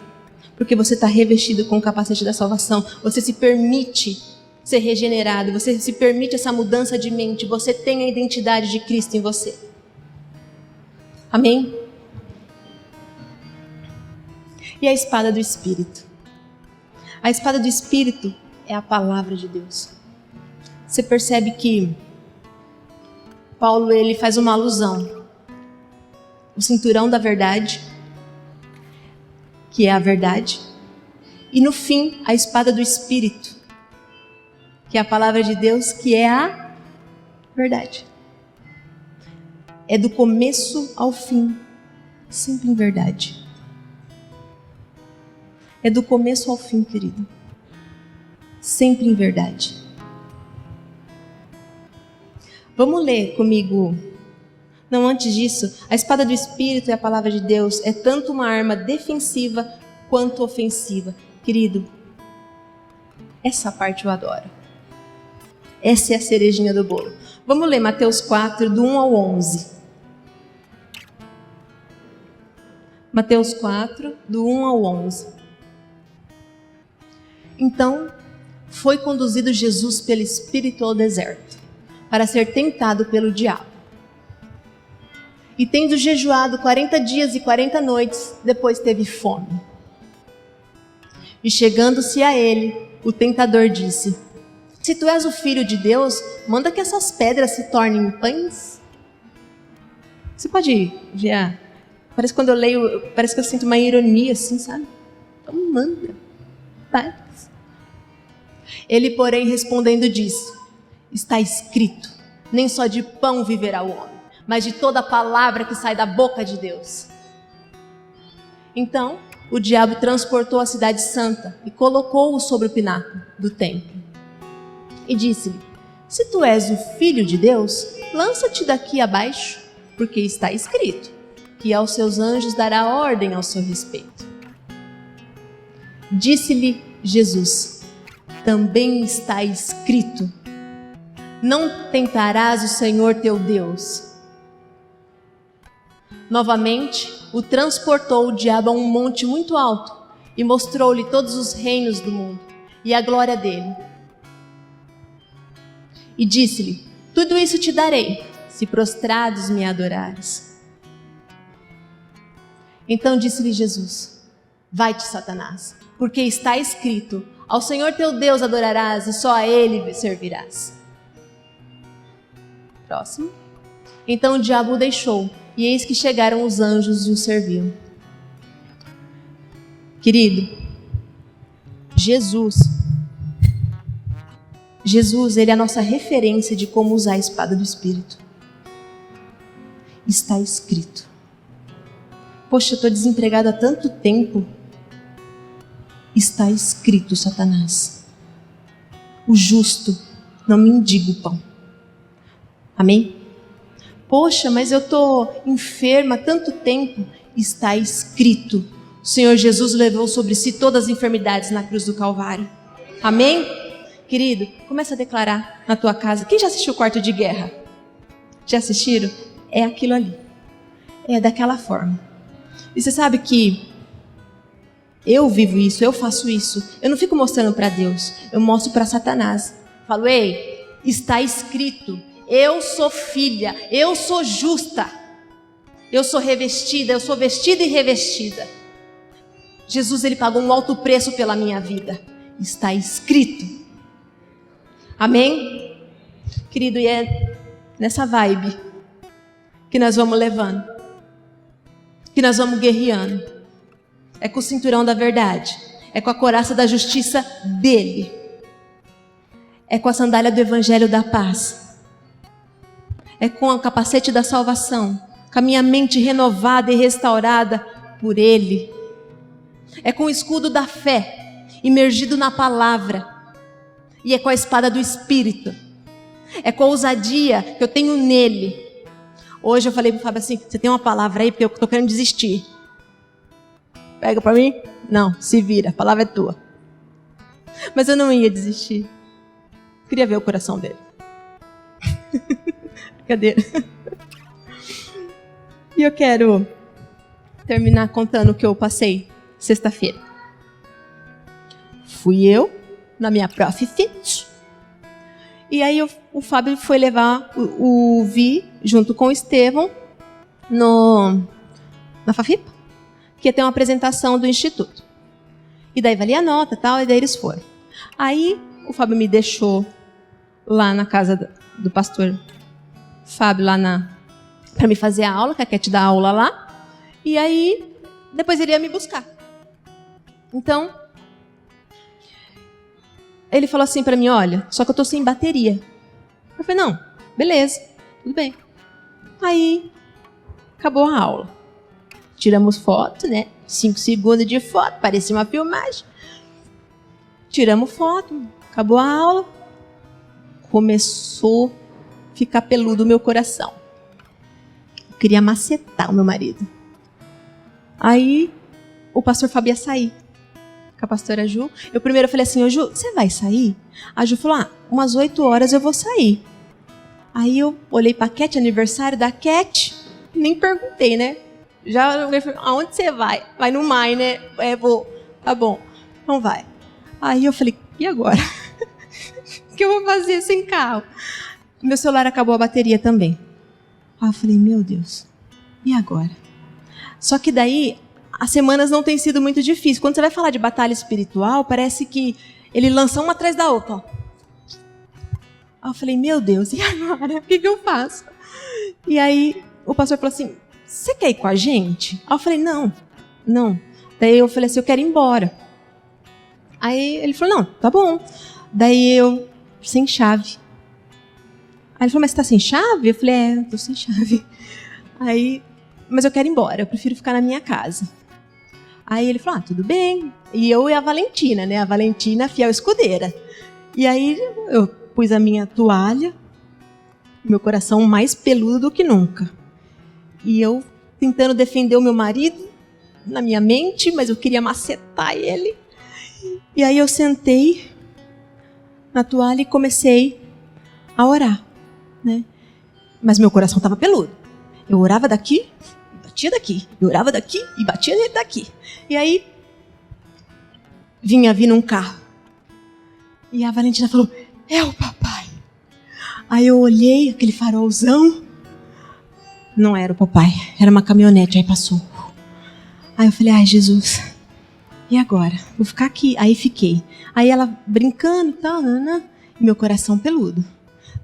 Porque você está revestido com o capacete da salvação. Você se permite ser regenerado. Você se permite essa mudança de mente. Você tem a identidade de Cristo em você. Amém? E a espada do Espírito? A espada do Espírito é a palavra de Deus. Você percebe que Paulo ele faz uma alusão. O cinturão da verdade, que é a verdade. E no fim, a espada do Espírito, que é a palavra de Deus, que é a verdade. É do começo ao fim, sempre em verdade. É do começo ao fim, querido. Sempre em verdade. Vamos ler comigo. Não, antes disso, a espada do Espírito e a palavra de Deus é tanto uma arma defensiva quanto ofensiva. Querido, essa parte eu adoro. Essa é a cerejinha do bolo. Vamos ler Mateus 4, do 1 ao 11. Mateus 4, do 1 ao 11. Então, foi conduzido Jesus pelo Espírito ao deserto, para ser tentado pelo diabo. E tendo jejuado 40 dias e 40 noites, depois teve fome. E chegando-se a ele, o tentador disse: Se tu és o Filho de Deus, manda que essas pedras se tornem pães. Você pode ver? Parece que quando eu leio, parece que eu sinto uma ironia assim, sabe? Então manda. Paz. Ele, porém, respondendo disse: Está escrito, nem só de pão viverá o homem, mas de toda palavra que sai da boca de Deus. Então, o diabo transportou a cidade santa e colocou-o sobre o pináculo do templo. E disse-lhe: Se tu és o Filho de Deus, lança-te daqui abaixo, porque está escrito que aos seus anjos dará ordem ao seu respeito. Disse-lhe Jesus: Também está escrito: Não tentarás o Senhor teu Deus. Novamente, o transportou o diabo a um monte muito alto e mostrou-lhe todos os reinos do mundo e a glória dele. E disse-lhe: Tudo isso te darei, se prostrados me adorares. Então disse-lhe Jesus: Vai-te, Satanás, porque está escrito: Ao Senhor teu Deus adorarás e só a Ele servirás. Próximo. Então o diabo o deixou, e eis que chegaram os anjos e o serviam. Querido, Jesus, ele é a nossa referência de como usar a espada do Espírito. Está escrito. Poxa, eu estou desempregado há tanto tempo. Está escrito, Satanás: O justo não mendiga o pão. Amém? Poxa, mas eu estou enferma há tanto tempo. Está escrito. O Senhor Jesus levou sobre si todas as enfermidades na cruz do Calvário. Amém? Querido, começa a declarar na tua casa. Quem já assistiu Quarto de Guerra? Já assistiram? É aquilo ali. É daquela forma. E você sabe que eu vivo isso, eu faço isso. Eu não fico mostrando para Deus, eu mostro para Satanás. Falo: Ei, está escrito. Eu sou filha, eu sou justa, eu sou revestida, eu sou vestida e revestida. Jesus, ele pagou um alto preço pela minha vida. Está escrito. Amém? Querido, e é nessa vibe que nós vamos levando, que nós vamos guerreando. É com o cinturão da verdade, é com a couraça da justiça dele, é com a sandália do evangelho da paz, é com o capacete da salvação, com a minha mente renovada e restaurada por Ele. É com o escudo da fé, imergido na palavra. E é com a espada do Espírito. É com a ousadia que eu tenho nele. Hoje eu falei pro Fábio assim, você tem uma palavra aí porque eu tô querendo desistir. Pega pra mim? Não, se vira, a palavra é tua. Mas eu não ia desistir. Queria ver o coração dele. Brincadeira. E eu quero terminar contando o que eu passei sexta-feira. Fui eu, na minha Prof. Fit. E aí o Fábio foi levar o Vi, junto com o Estevão, na Fafipa, que ia ter uma apresentação do Instituto. E daí valia a nota e tal, e daí eles foram. Aí o Fábio me deixou lá na casa do pastor Fábio, lá para me fazer a aula, que a Cat dá aula lá. E aí, depois ele ia me buscar. Então, ele falou assim para mim, olha, só que eu tô sem bateria. Eu falei, não, beleza, tudo bem. Aí, acabou a aula. Tiramos foto, né? 5 segundos de foto, parecia uma filmagem. Tiramos foto, acabou a aula. Começou a ficar peludo o meu coração. Eu queria macetar o meu marido. Aí, o pastor Fábio ia sair com a pastora Ju. Eu primeiro falei assim, ô Ju, você vai sair? A Ju falou, umas 8 horas eu vou sair. Aí eu olhei pra Cat, aniversário da Cat, nem perguntei, né? Já, aonde você vai? Vai no Mai, né? Vou. Tá bom, então vai. Aí eu falei, e agora? O que eu vou fazer sem carro? Meu celular acabou a bateria também. Aí eu falei, meu Deus, e agora? Só que daí, as semanas não têm sido muito difíceis. Quando você vai falar de batalha espiritual, parece que ele lança uma atrás da outra. Aí eu falei, meu Deus, e agora? O que eu faço? E aí, o pastor falou assim, você quer ir com a gente? Aí eu falei, não. Daí eu falei assim, eu quero ir embora. Aí ele falou, não, tá bom. Daí eu, sem chave. Aí ele falou, mas você tá sem chave? Eu falei, tô sem chave. Aí, mas eu quero ir embora, eu prefiro ficar na minha casa. Aí ele falou, tudo bem. E eu e a Valentina, né? A Valentina, fiel escudeira. E aí eu pus a minha toalha, meu coração mais peludo do que nunca. E eu tentando defender o meu marido na minha mente, mas eu queria macetar ele. E aí eu sentei na toalha e comecei a orar, né? Mas meu coração estava peludo. Eu orava daqui, batia daqui. Eu orava daqui e batia nele daqui. E aí vinha vindo um carro. E a Valentina falou, é o papai. Aí eu olhei aquele farolzão. Não era o papai, era uma caminhonete, aí passou. Aí eu falei, ai Jesus, e agora? Vou ficar aqui. Aí fiquei. Aí ela brincando e tal, e meu coração peludo.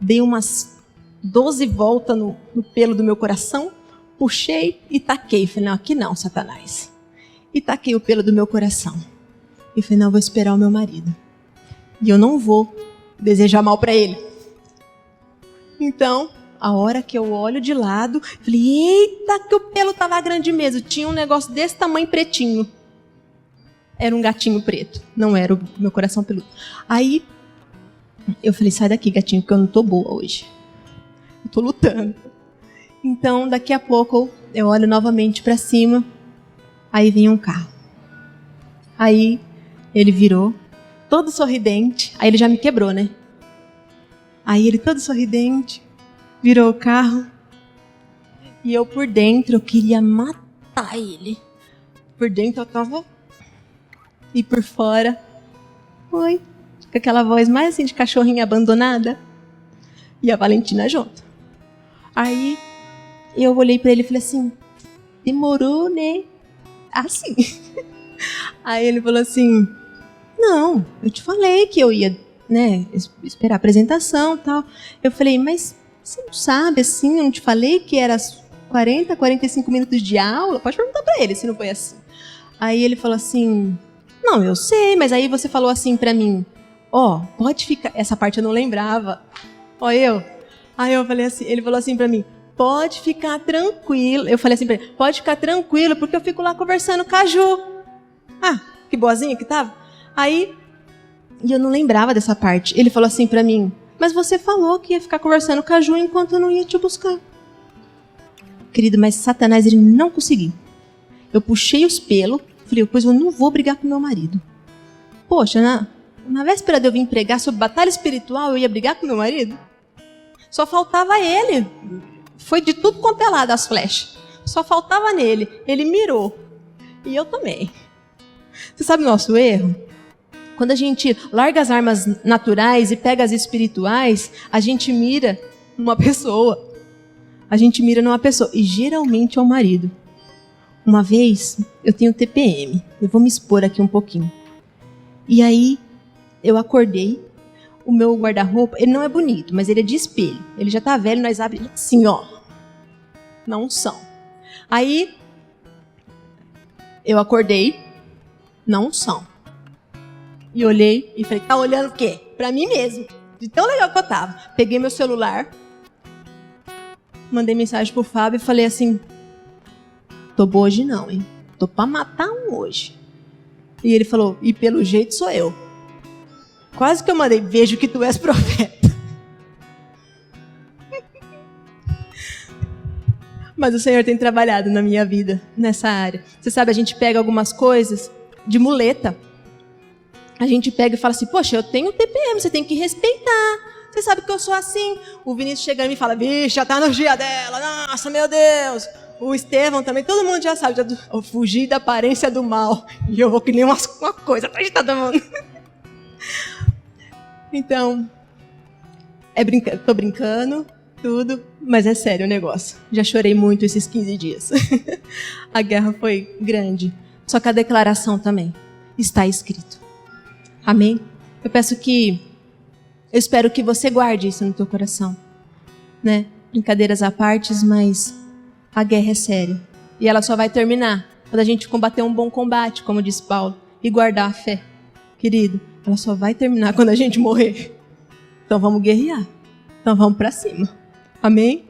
Dei umas 12 voltas no pelo do meu coração, puxei e taquei. Falei, não, aqui não, Satanás. E taquei o pelo do meu coração. E falei, não, eu vou esperar o meu marido. E eu não vou desejar mal para ele. Então, a hora que eu olho de lado, falei, eita, que o pelo tava grande mesmo. Tinha um negócio desse tamanho pretinho. Era um gatinho preto, não era o meu coração peludo. Aí, eu falei, sai daqui, gatinho, porque eu não tô boa hoje. Eu tô lutando. Então, daqui a pouco, eu olho novamente para cima, aí vem um carro. Aí, ele virou, todo sorridente. Aí ele já me quebrou, né? Aí ele todo sorridente, virou o carro. E eu por dentro, eu queria matar ele. Por dentro eu tava... E por fora... Oi. Com aquela voz mais assim de cachorrinha abandonada. E a Valentina junto. Aí eu olhei pra ele e falei assim... Demorou, né? Assim. Aí ele falou assim... Não, eu te falei que eu ia, né, esperar a apresentação e tal. Eu falei, mas você não sabe, assim, eu não te falei que era 40, 45 minutos de aula? Pode perguntar pra ele se não foi assim. Aí ele falou assim, não, eu sei, mas aí você falou assim pra mim, pode ficar, essa parte eu não lembrava. Aí eu falei assim, ele falou assim pra mim, pode ficar tranquilo. Eu falei assim pra ele, pode ficar tranquilo, porque eu fico lá conversando com a Ju. Ah, que boazinha que tava. Aí, E eu não lembrava dessa parte. Ele falou assim pra mim, mas você falou que ia ficar conversando com a Ju enquanto eu não ia te buscar. Querido, mas Satanás, ele não conseguiu. Eu puxei os pelos, falei, pois eu não vou brigar com meu marido. Poxa, na véspera de eu vir pregar sobre batalha espiritual, eu ia brigar com meu marido? Só faltava ele. Foi de tudo quanto é lado as flechas. Só faltava nele. Ele mirou. E eu também. Você sabe o nosso erro? Quando a gente larga as armas naturais e pega as espirituais, a gente mira numa pessoa. A gente mira numa pessoa. E geralmente é o marido. Uma vez, eu tenho TPM. Eu vou me expor aqui um pouquinho. E aí, eu acordei. O meu guarda-roupa, ele não é bonito, mas ele é de espelho. Ele já tá velho, nós abrimos assim, ó. Não são. Aí, eu acordei. Não são. E olhei e falei, tá olhando o quê? Pra mim mesmo. De tão legal que eu tava. Peguei meu celular, mandei mensagem pro Fábio e falei assim, tô boa hoje não, hein? Tô pra matar um hoje. E ele falou, e pelo jeito sou eu. Quase que eu mandei, vejo que tu és profeta. Mas o Senhor tem trabalhado na minha vida, nessa área. Você sabe, a gente pega algumas coisas de muleta. A gente pega e fala assim, poxa, eu tenho TPM, você tem que respeitar. Você sabe que eu sou assim. O Vinícius chega em mim e fala, bicho, já tá no dia dela. Nossa, meu Deus. O Estevão também, todo mundo já sabe. Eu fugi da aparência do mal. E eu vou que nem uma coisa pra gente todo mundo. Então, tô brincando, tudo, mas é sério o negócio. Já chorei muito esses 15 dias. A guerra foi grande. Só que a declaração também está escrito. Amém? Eu espero que você guarde isso no teu coração. Né? Brincadeiras à parte, mas a guerra é séria. E ela só vai terminar quando a gente combater um bom combate, como diz Paulo, e guardar a fé. Querido, ela só vai terminar quando a gente morrer. Então vamos guerrear. Então vamos para cima. Amém?